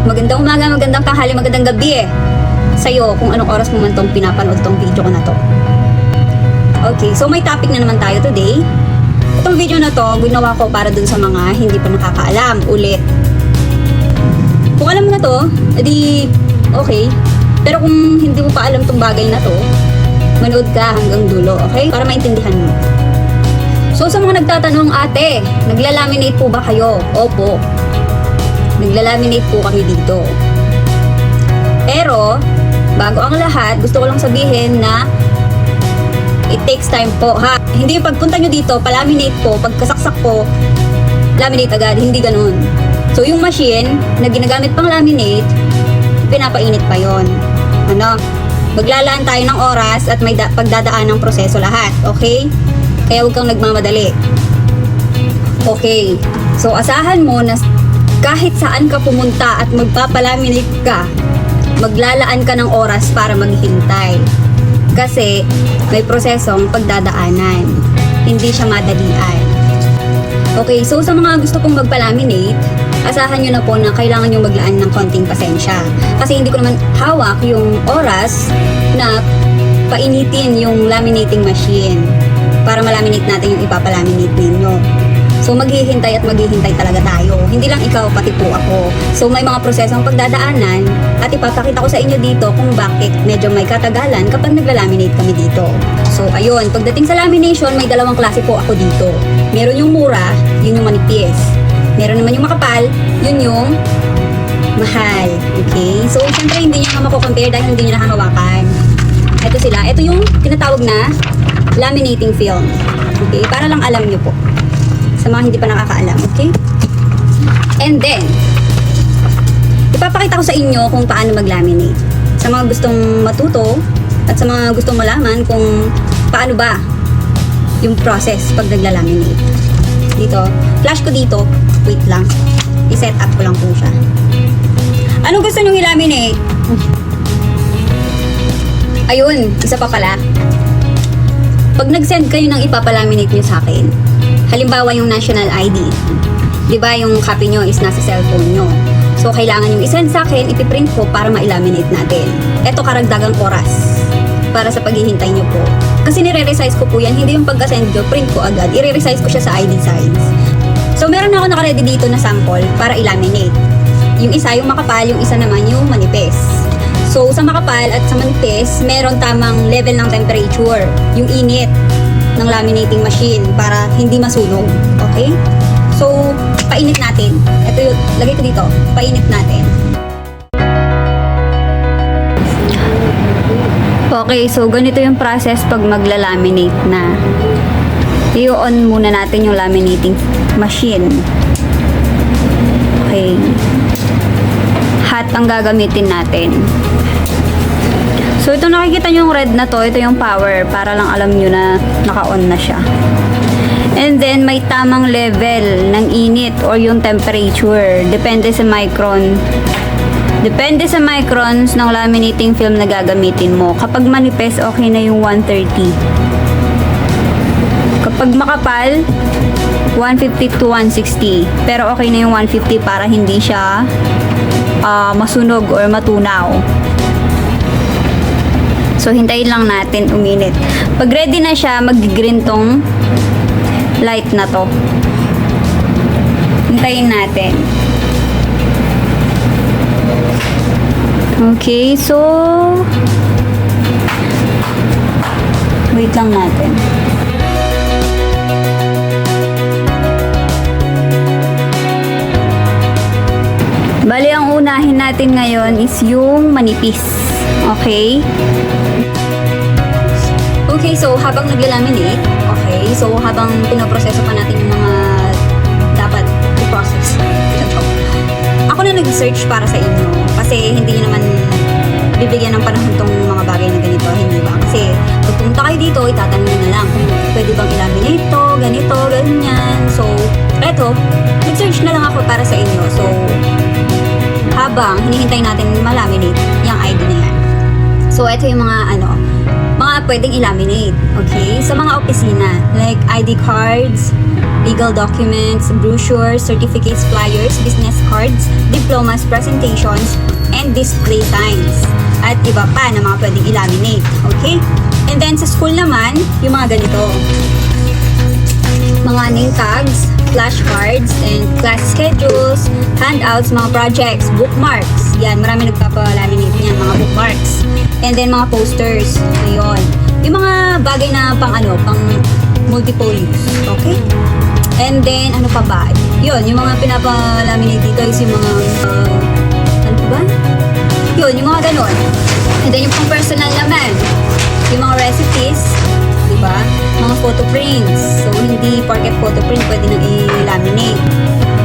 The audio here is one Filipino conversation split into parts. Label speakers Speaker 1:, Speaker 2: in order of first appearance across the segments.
Speaker 1: magandang umaga, magandang tanghali, magandang gabi sa'yo kung anong oras mo man tong pinapanood tong video ko na to. Okay, so may topic na naman tayo today. Itong video na to, ginawa ko para dun sa mga hindi pa nakakaalam ulit. Kung alam mo na to, edi okay. Pero kung hindi mo pa alam tong bagay na to, manood ka hanggang dulo, okay? Para maintindihan mo. So sa mga nagtatanong, ate, naglalaminate po ba kayo? Opo. Naglalaminate po kami dito. Pero, bago ang lahat, gusto ko lang sabihin na it takes time po, ha? Hindi yung pagpunta nyo dito, palaminate po, pagkasaksak po, laminate agad, hindi ganun. So yung machine na ginagamit pang laminate, pinapainit pa yon. Ano? Maglalaan tayo ng oras at may pagdadaan ng proseso lahat, okay? Kaya huwag kang nagmamadali. Okay. So, asahan mo na kahit saan ka pumunta at magpapalaminate ka, maglalaan ka ng oras para maghintay. Kasi, may prosesong pagdadaanan. Hindi siya madalian. Okay. So, sa mga gusto pong magpalaminate, asahan nyo na po na kailangan nyo maglaan ng konting pasensya. Kasi hindi ko naman hawak yung oras na painitin yung laminating machine para malaminate natin yung ipapalaminate ninyo. So maghihintay at maghihintay talaga tayo. Hindi lang ikaw, pati po ako. So may mga prosesong pagdadaanan at ipapakita ko sa inyo dito kung bakit medyo may katagalan kapag naglalaminate kami dito. So ayun, pagdating sa lamination, may dalawang klase po ako dito. Meron yung mura, yun yung manipis. Meron naman yung makapal, yun yung mahal. Okay? So syempre hindi nyo na mako-compare dahil hindi nyo nakahawakan. Ito sila. Ito yung tinatawag na laminating film. Okay? Para lang alam nyo po. Sa mga hindi pa nakakaalam. Okay? And then, ipapakita ko sa inyo kung paano mag-laminate. Sa mga gustong matuto at sa mga gustong malaman kung paano ba yung process pag nagla-laminate. Dito. Flash ko dito. Wait lang. I-set up ko lang po siya. Anong gusto nyo i-laminate? Ayun. Isa pa pala. Pag nag-send kayo ng ipapalaminate nyo sa akin, halimbawa yung national ID, di ba yung copy nyo is nasa cellphone nyo. So, kailangan yung isend sa akin, ipiprint ko para ma-laminate natin. Ito karagdagang oras para sa paghihintay nyo po. Kasi nire-resize ko po yan, hindi yung pagka-send nyo, print ko agad. I-resize ko siya sa ID size. So, meron ako naka-ready dito na sample para i-laminate. Yung isa, yung makapal, yung isa naman yung manipis. So, sa makapal at sa manipis, meron tamang level ng temperature, yung init ng laminating machine para hindi masunog. Okay? So, painit natin. Ito yun, lagay ko dito. Painit natin. Okay, so ganito yung process pag magla-laminate na. I-on muna natin yung laminating machine. Okay. Hot ang gagamitin natin. So, ito nakikita nyo yung red na to, ito yung power, para lang alam nyo na naka-on na siya. And then, may tamang level ng init or yung temperature. Depende sa micron. Depende sa microns ng laminating film na gagamitin mo. Kapag manipis, okay na yung 130. Kapag makapal, 150 to 160. Pero okay na yung 150 para hindi siya masunog or matunaw. So, hintayin lang natin uminit. Pag ready na siya, mag-green tong light na to. Hintayin natin. Okay, so wait lang natin. Bali, ang unahin natin ngayon is yung manipis. Okay? Okay, so habang nagla-laminate, okay, so habang pinoproseso pa natin yung mga dapat i-process. Ako na nag-search para sa inyo kasi hindi nyo naman bibigyan ng panahon tong mga bagay na ganito, hindi ba? Kasi pag pumunta kayo dito, itatanong nyo na lang kung pwede bang i-laminate to, ganito, ganyan. So, eto, nag-search na lang ako para sa inyo. So, habang hinihintay natin malaminate yung ID na yan. So, ito yung mga mga pwedeng i-laminate. Okay? Sa mga opisina, like ID cards, legal documents, brochures, certificates, flyers, business cards, diplomas, presentations, and display signs. At iba pa na mga pwedeng i-laminate. Okay? And then sa school naman, yung mga ganito. Mga name tags, flashcards, and class schedules, handouts, mga projects, bookmarks. Yan, marami nagpapalaminate niyan, mga bookmarks. And then mga posters. Ayun. Yung mga bagay na pang multiple use. Okay? And then, ano pa ba? Yun, yung mga pinapalaminate dito is yung mga, ano pa ba? Yun, yung mga ganon. And then yung pang personal naman, yung mga recipes, diba? Mga photo prints. So, hindi porket photo print, pwede nang i-laminate.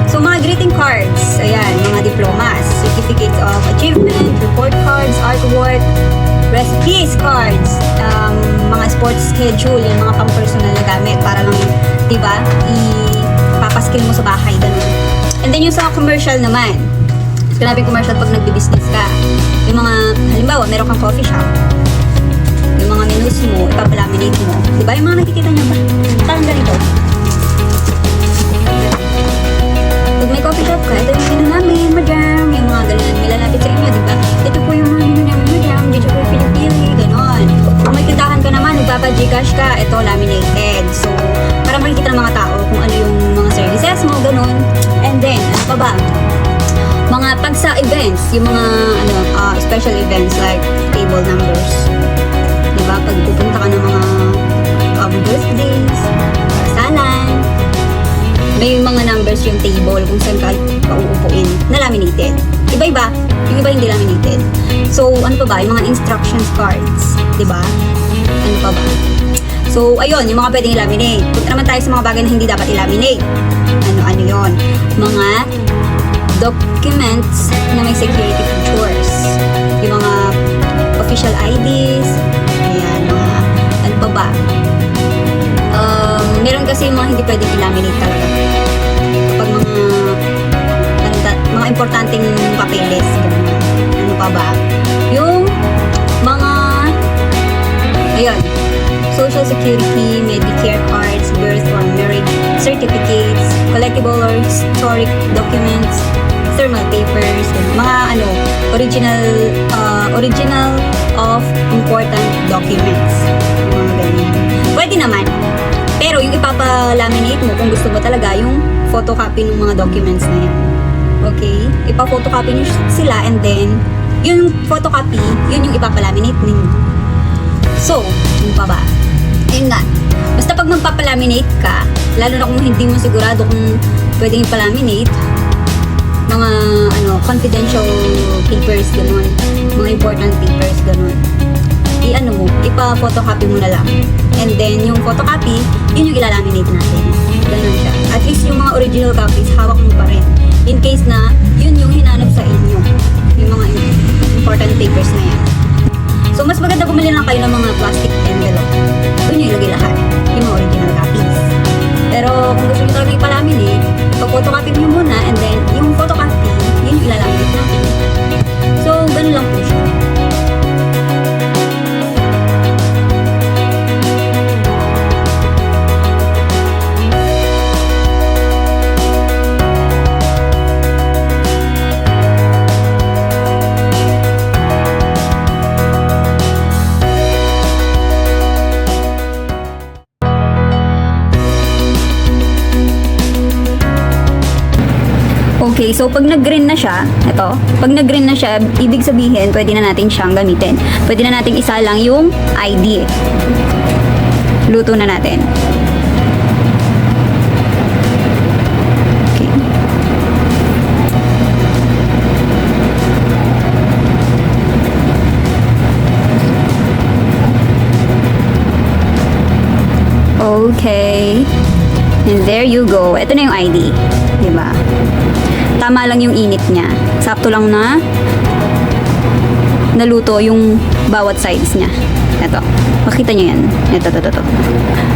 Speaker 1: So, mga greeting cards, ayan, mga diplomas, certificates of achievement, report cards, artwork, recipes cards, mga sports schedule, yung mga pang-personal na gamit para lang, diba, ipapaskil mo sa bahay, ganun. And then yung sa commercial naman, sinabing commercial pag nagbi-business ka, yung mga, halimbawa, meron kang coffee shop, yung mga menus mo, ipapalaminate mo, diba, yung mga nakikita nyo ba? Parang ganito. Pag may coffee shop ka, ito yung menu namin, madam, yung mga ganun, nilalapit sa inyo, diba? Ito po yung mga menu namin, madam, dito po pinipili, ganon. Kung may tindahan ka naman, nagpapa-Gcash ka, ito laminated. So, para makikita ng mga tao kung ano yung mga services mo, ganon. And then, ano pa ba? Mga pag sa events, yung mga special events like table numbers. Diba? Pag pupunta ka ng mga birthdays, kasalan, may mga numbers yung table kung saan ka pauupuin na laminated. Iba-iba. Yung iba hindi laminated. So, ano pa ba? Yung mga instructions cards. Diba? Ano pa ba? So, ayun, yung mga pwedeng i-laminate. Punta naman tayo sa mga bagay na hindi dapat i-laminate. Ano yon? Mga documents na may security features. Yung mga official IDs. Ayan, mga ano pa ba? Meron kasi yung mga hindi pwedeng i-laminate talaga. Kapag mga importanteng papeles. Ano pa ba? Yung mga ayun, Social Security, Medicare cards, birth or marriage certificates, collectible or historic documents, thermal papers, mga original of important documents. Mga ganyan. Pwede naman. Pero yung ipapalaminate mo, kung gusto mo talaga, yung photocopy ng mga documents na yan. Okay? Ipa-photocopy nyo sila and then, yung photocopy, yun yung ipapalaminate ninyo. So, yun pa ba? Yun nga. Basta pag magpapalaminate ka, lalo na kung hindi mo sigurado kung pwedeng ipalaminate, mga confidential papers, ganun. Mga important papers, ganun. Ipa-photocopy mo na lang. And then, yung photocopy, yun yung ilalaminate natin. Ganun siya. At least yung mga original copies, hawak mo pa rin. In case na, yun yung hinanap sa inyo. Yung mga important papers na yan. So, mas maganda bumili lang kayo ng mga plastic envelope. Doon yung ilagay lahat. Yung mga original copies. Pero, kung gusto nyo talaga ipalaminate, ipag-photocopy nyo muna, and then, yung photocopy, yun yung ilalaminate natin. So, ganun lang po siya. Okay, so pag nag-green na siya, pag nag-green na siya, ibig sabihin, pwede na natin siyang gamitin. Pwede na natin isa lang yung ID. Luto na natin. Okay. Okay. And there you go. Ito na yung ID. Diba? Tama lang yung init niya. Sakto lang na naluto yung bawat sides niya. Ito. Makita niyo yan. Ito.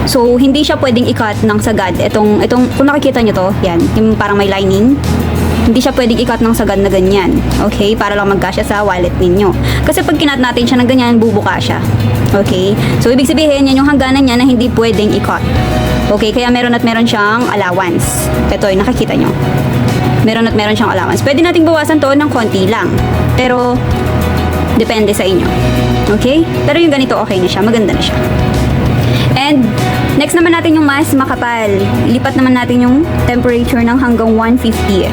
Speaker 1: So, hindi siya pwedeng i-cut ng sagad. Itong, kung nakikita niyo to, yan. Yung parang may lining. Hindi siya pwedeng i-cut ng sagad na ganyan. Okay? Para lang magkasya sa wallet ninyo. Kasi pag kinat natin siya ng ganyan, bubuka siya. Okay? So, ibig sabihin, yan yung hangganan niya na hindi pwedeng i-cut. Okay? Kaya meron at meron siyang allowance. Ito, yung nakikita nyo. Meron at meron siyang allowance. Pwede nating bawasan to ng konti lang. Pero, depende sa inyo. Okay? Pero yung ganito, okay na siya. Maganda na siya. And, next naman natin yung mas makapal. Ilipat naman natin yung temperature ng hanggang 150.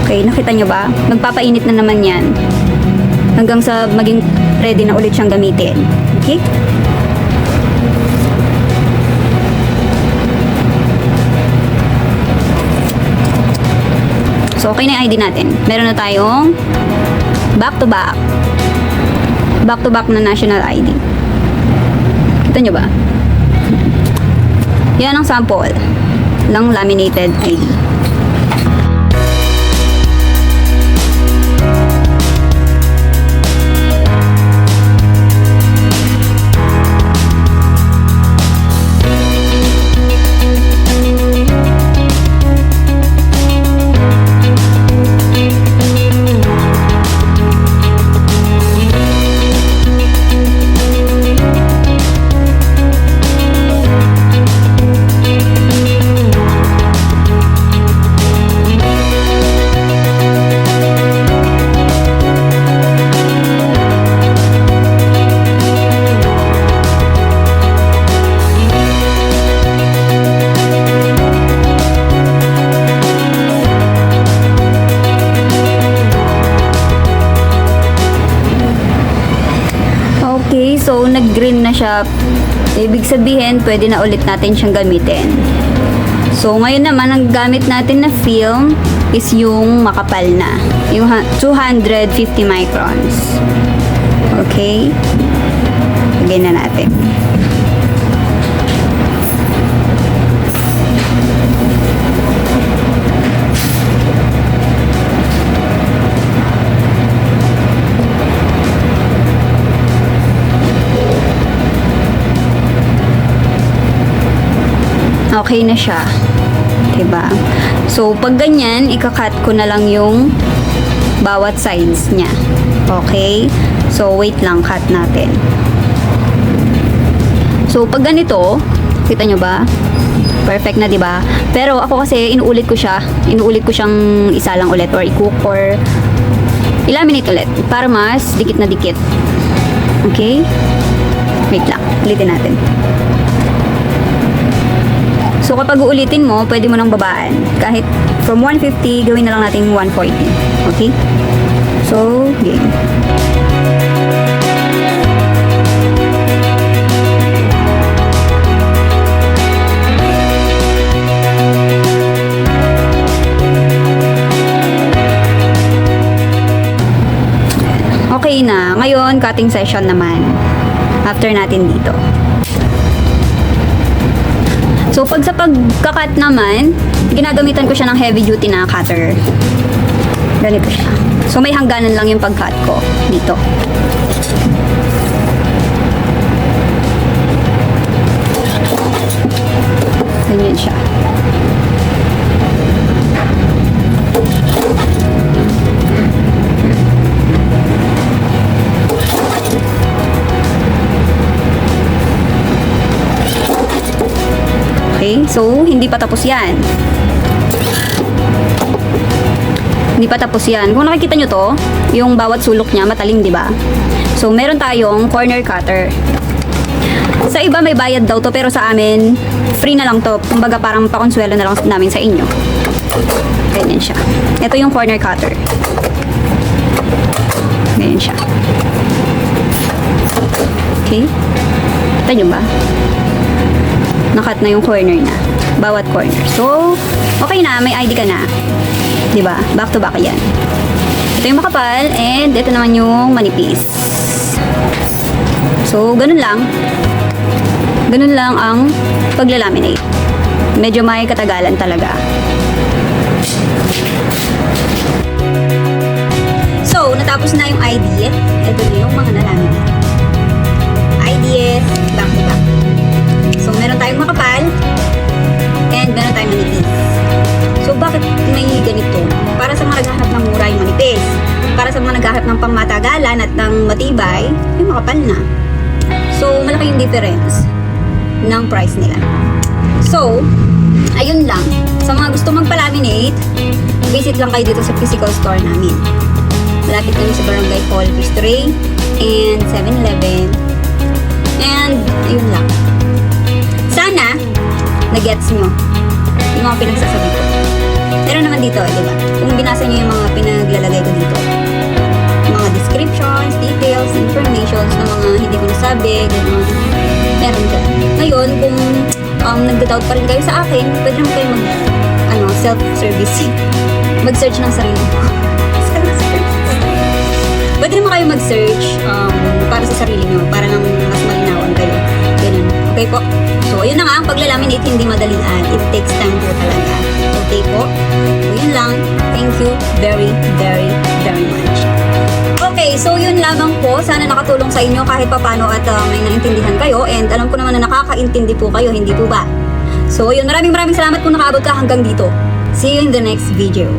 Speaker 1: Okay, nakita nyo ba? Magpapainit na naman yan. Hanggang sa maging ready na ulit siyang gamitin. Okay? So, okay na yung ID natin. Meron na tayong back-to-back. Back-to-back na national ID. Kita nyo ba? Yan ang sample ng laminated ID. Okay, so nag-green na siya. Ibig sabihin, pwede na ulit natin siyang gamitin. So, ngayon naman, ang gamit natin na film is yung makapal na. Yung 250 microns. Okay? Lagay na natin. Okay na siya. Diba? So, pag ganyan, ikakat ko na lang yung bawat sides niya. Okay? So, wait lang, cut natin. So, pag ganito, kita nyo ba? Perfect na, diba? Pero ako kasi, inuulit ko siyang isa lang ulit or i-cook or i-laminate ulit para mas dikit na dikit. Okay? Wait lang, ulitin natin. So, kapag uulitin mo, pwede mo nang babaan. Kahit from 150, gawin na lang natin 140. Okay? So, game. Okay na. Ngayon, cutting session naman. After natin dito. So, pag sa pagkakat naman, ginagamitan ko siya ng heavy duty na cutter. Ganito siya. So, may hangganan lang yung pag-cut ko dito. Ganyan siya. Okay? So, hindi pa tapos yan. Hindi pa tapos yan. Kung nakikita nyo to, yung bawat sulok niya, matalim, di ba? So, meron tayong corner cutter. Sa iba, may bayad daw to, pero sa amin, free na lang to. Kumbaga, parang pakonsuelo na lang namin sa inyo. Ganyan siya. Ito yung corner cutter. Ganyan siya. Okay? Kita nyo ba? Nakat na yung corner na. Bawat corner. So, okay na. May ID ka na. Diba? Back to back yan. Ito yung makapal. And ito naman yung manipis. So, ganun lang. Ganun lang ang paglalaminate. Medyo may katagalan talaga. So, natapos na yung ID. Ito na yung mga nalaminate. ID, back to back. So, meron tayong makapal and meron tayong manipis. So, back bakit may ganito? Para sa mga naghahanap ng mura yung manipis. Para sa mga naghahanap ng pangmatagalan at ng matibay, yung makapal na. So, malaki yung difference ng price nila. So, ayun lang. Sa mga gusto magpa-laminate, visit lang kayo dito sa physical store namin. Malapit kami sa Barangay Hall, Cristo Rey, and 7-Eleven. And, yun lang. Sana, na-gets nyo yung mga pinagsasabi ko. Pero naman dito, di ba? Kung binasa nyo yung mga pinaglalagay ko dito, mga descriptions, details, informations na mga hindi ko nasabi, gano'n, meron dyan. Ngayon, kung nagda-doubt pa rin kayo sa akin, pwede naman kayo self-service. Mag-search ng sarili ko. Pwede naman kayo mag-search para sa sarili nyo, para lang mas malinawan kayo. Ganun. Okay po? So, yun na nga, ang paglalaminate hindi madalian. It takes time po talaga. Okay po? So, yun lang. Thank you very, very, very much. Okay, so yun lamang po. Sana nakatulong sa inyo kahit papano at may naintindihan kayo. And alam ko naman na nakakaintindi po kayo, hindi po ba? So, yun. Maraming salamat kung nakaabot ka hanggang dito. See you in the next video.